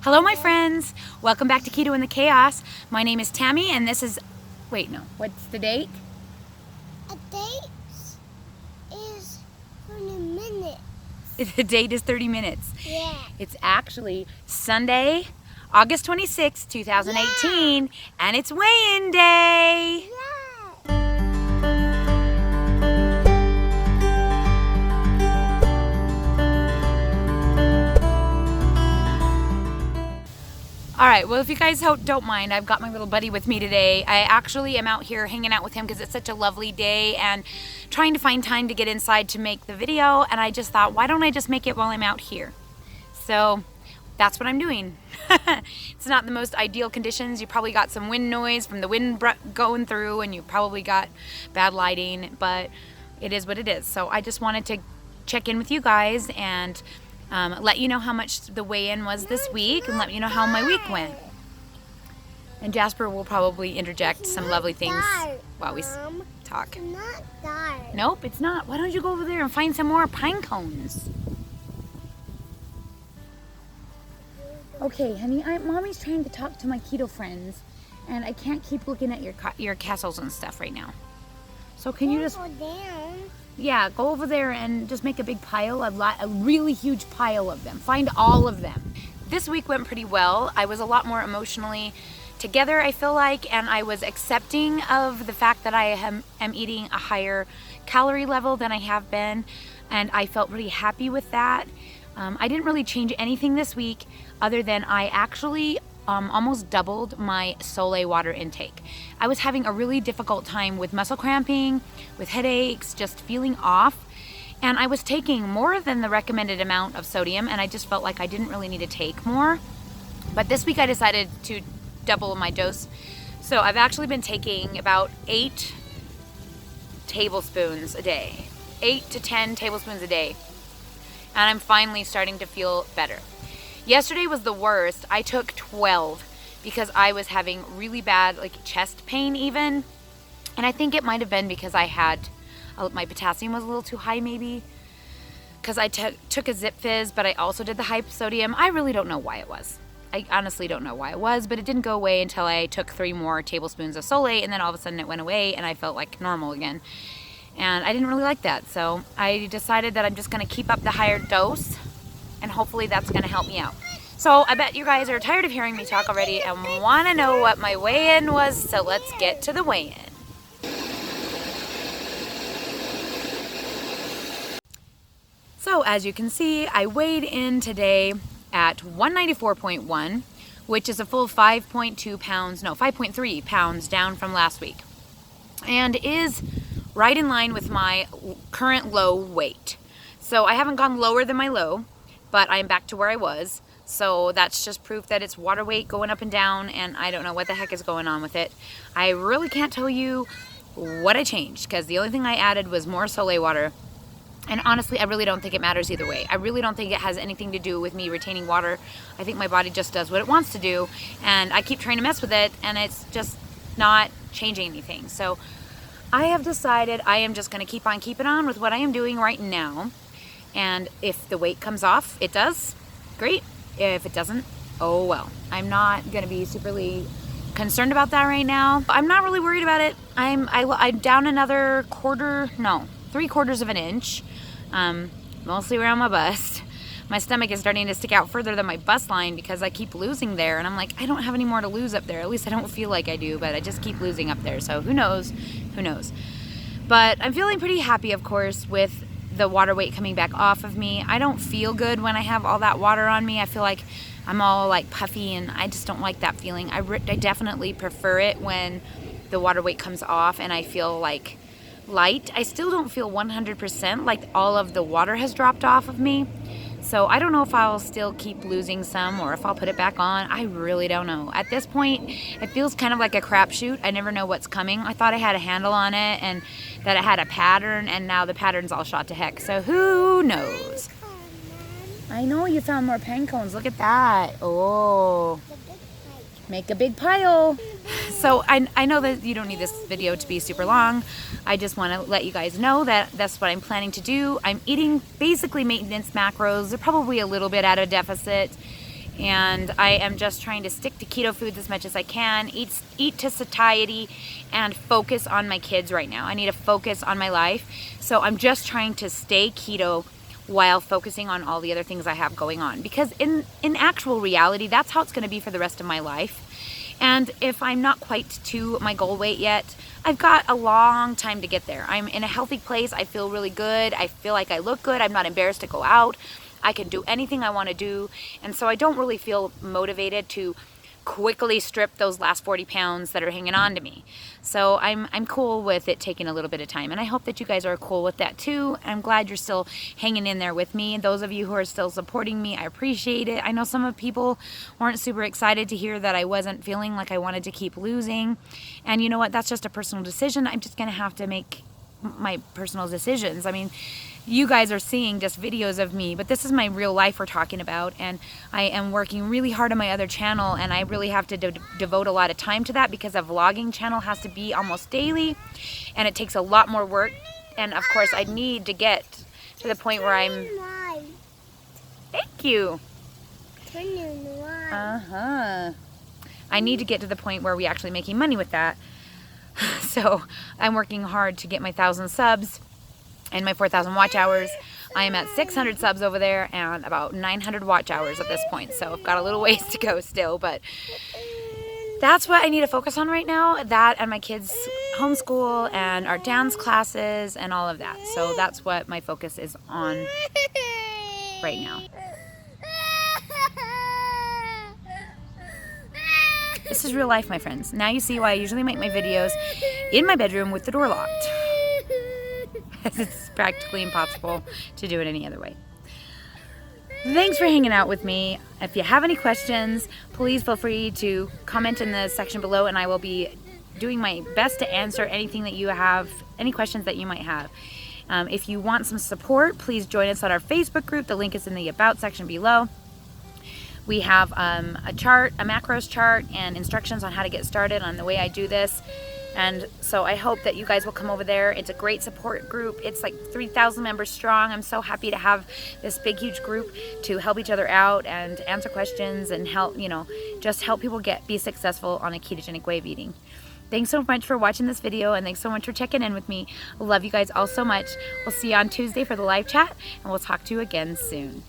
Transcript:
Hello my friends, welcome back to Keto in the Chaos. My name is Tammy and this is, wait no, what's the date? A date is 30 minutes. The date is 30 minutes. Yeah. It's actually Sunday, August 26, 2018, and it's weigh-in day. Yeah. All right, well, if you guys don't mind, I've got my little buddy with me today. I actually am out here hanging out with him because it's such a lovely day and trying to find time to get inside to make the video. And I just thought, why don't I just make it while I'm out here? So that's what I'm doing. It's not the most ideal conditions. You probably got some wind noise from the wind going through, and you probably got bad lighting, but it is what it is. So I just wanted to check in with you guys and let you know how much the weigh-in was this week and let you know how my week went. And Jasper will probably interject some lovely things while we talk. It's not dark. Nope, it's not. Why don't you go over there and find some more pine cones? Okay, honey, Mommy's trying to talk to my keto friends, and I can't keep looking at your castles and stuff right now. So can you just... Go down. Yeah, go over there and just make a big pile, a really huge pile of them. Find all of them. This week went pretty well. I was a lot more emotionally together, I feel like, and I was accepting of the fact that I am eating a higher calorie level than I have been, and I felt pretty happy with that. I didn't really change anything this week other than I actually almost doubled my Soleil water intake. I was having a really difficult time with muscle cramping, with headaches, just feeling off, and I was taking more than the recommended amount of sodium, and I just felt like I didn't really need to take more. But this week I decided to double my dose. So I've actually been taking about 8 tablespoons a day, 8 to 10 tablespoons a day, and I'm finally starting to feel better. Yesterday was the worst. I took 12 because I was having really bad chest pain even. And I think it might have been because I had, my potassium was a little too high maybe. Because I took a Zip Fizz, but I also did the high sodium. I really don't know why it was. I honestly don't know why it was, but it didn't go away until I took 3 more tablespoons of Soleil, and then all of a sudden it went away and I felt like normal again. And I didn't really like that. So I decided that I'm just gonna keep up the higher dose, and hopefully that's gonna help me out. So I bet you guys are tired of hearing me talk already and wanna know what my weigh-in was, so let's get to the weigh-in. So as you can see, I weighed in today at 194.1, which is a full 5.3 pounds down from last week, and is right in line with my current low weight. So I haven't gone lower than my low, but I'm back to where I was. So that's just proof that it's water weight going up and down, and I don't know what the heck is going on with it. I really can't tell you what I changed, because the only thing I added was more Soleil water. And honestly, I really don't think it matters either way. I really don't think it has anything to do with me retaining water. I think my body just does what it wants to do, and I keep trying to mess with it, and it's just not changing anything. So I have decided I am just going to keep on keeping on with what I am doing right now. And if the weight comes off, it does, great. If it doesn't, oh well. I'm not gonna be superly concerned about that right now. I'm not really worried about it. I'm down another 3/4 of an inch, mostly around my bust. My stomach is starting to stick out further than my bust line because I keep losing there, and I'm like, I don't have any more to lose up there. At least I don't feel like I do, but I just keep losing up there. So who knows? Who knows? But I'm feeling pretty happy, of course, with the water weight coming back off of me. I don't feel good when I have all that water on me. I feel like I'm all puffy, and I just don't like that feeling. I definitely prefer it when the water weight comes off and I feel like light. I still don't feel 100% like all of the water has dropped off of me. So I don't know if I'll still keep losing some or if I'll put it back on. I really don't know. At this point, it feels kind of like a crapshoot. I never know what's coming. I thought I had a handle on it and that it had a pattern, and now the pattern's all shot to heck. So who knows? I know you found more pine cones. Look at that. Oh. Make a big pile. So I know that you don't need this video to be super long. I just want to let you guys know that that's what I'm planning to do. I'm eating basically maintenance macros. They're probably a little bit at a deficit. and I am just trying to stick to keto foods as much as I can, eat to satiety, and focus on my kids right now. I need to focus on my life, so I'm just trying to stay keto while focusing on all the other things I have going on, because in actual reality, that's how it's going to be for the rest of my life. And if I'm not quite to my goal weight yet, I've got a long time to get there. I'm in a healthy place. I feel really good. I feel like I look good. I'm not embarrassed to go out. I can do anything I want to do. And so I don't really feel motivated to quickly strip those last 40 pounds that are hanging on to me. So I'm cool with it taking a little bit of time, and I hope that you guys are cool with that too. I'm glad you're still hanging in there with me. Those of you who are still supporting me, I appreciate it. I know some of people weren't super excited to hear that I wasn't feeling like I wanted to keep losing, and you know what, that's just a personal decision. I'm just gonna have to make my personal decisions. I mean, you guys are seeing just videos of me, but this is my real life we're talking about, and I am working really hard on my other channel, and I really have to devote a lot of time to that, because a vlogging channel has to be almost daily, and it takes a lot more work. And of course, I need to get to the point where I'm... Thank you. I need to get to the point where we're actually making money with that. So I'm working hard to get my 1,000 subs and my 4,000 watch hours. I am at 600 subs over there and about 900 watch hours at this point. So I've got a little ways to go still, but that's what I need to focus on right now. That and my kids' homeschool and our dance classes and all of that. So that's what my focus is on right now. This is real life, my friends. Now you see why I usually make my videos in my bedroom with the door locked. It's practically impossible to do it any other way. Thanks for hanging out with me. If you have any questions, please feel free to comment in the section below, and I will be doing my best to answer anything that you have, any questions that you might have. If you want some support, please join us on our Facebook group. The link is in the About section below. We have a chart, a macros chart, and instructions on how to get started on the way I do this. And so I hope that you guys will come over there. It's a great support group. It's like 3,000 members strong. I'm so happy to have this big, huge group to help each other out and answer questions and help, just help people be successful on a ketogenic way of eating. Thanks so much for watching this video, and thanks so much for checking in with me. I love you guys all so much. We'll see you on Tuesday for the live chat, and we'll talk to you again soon.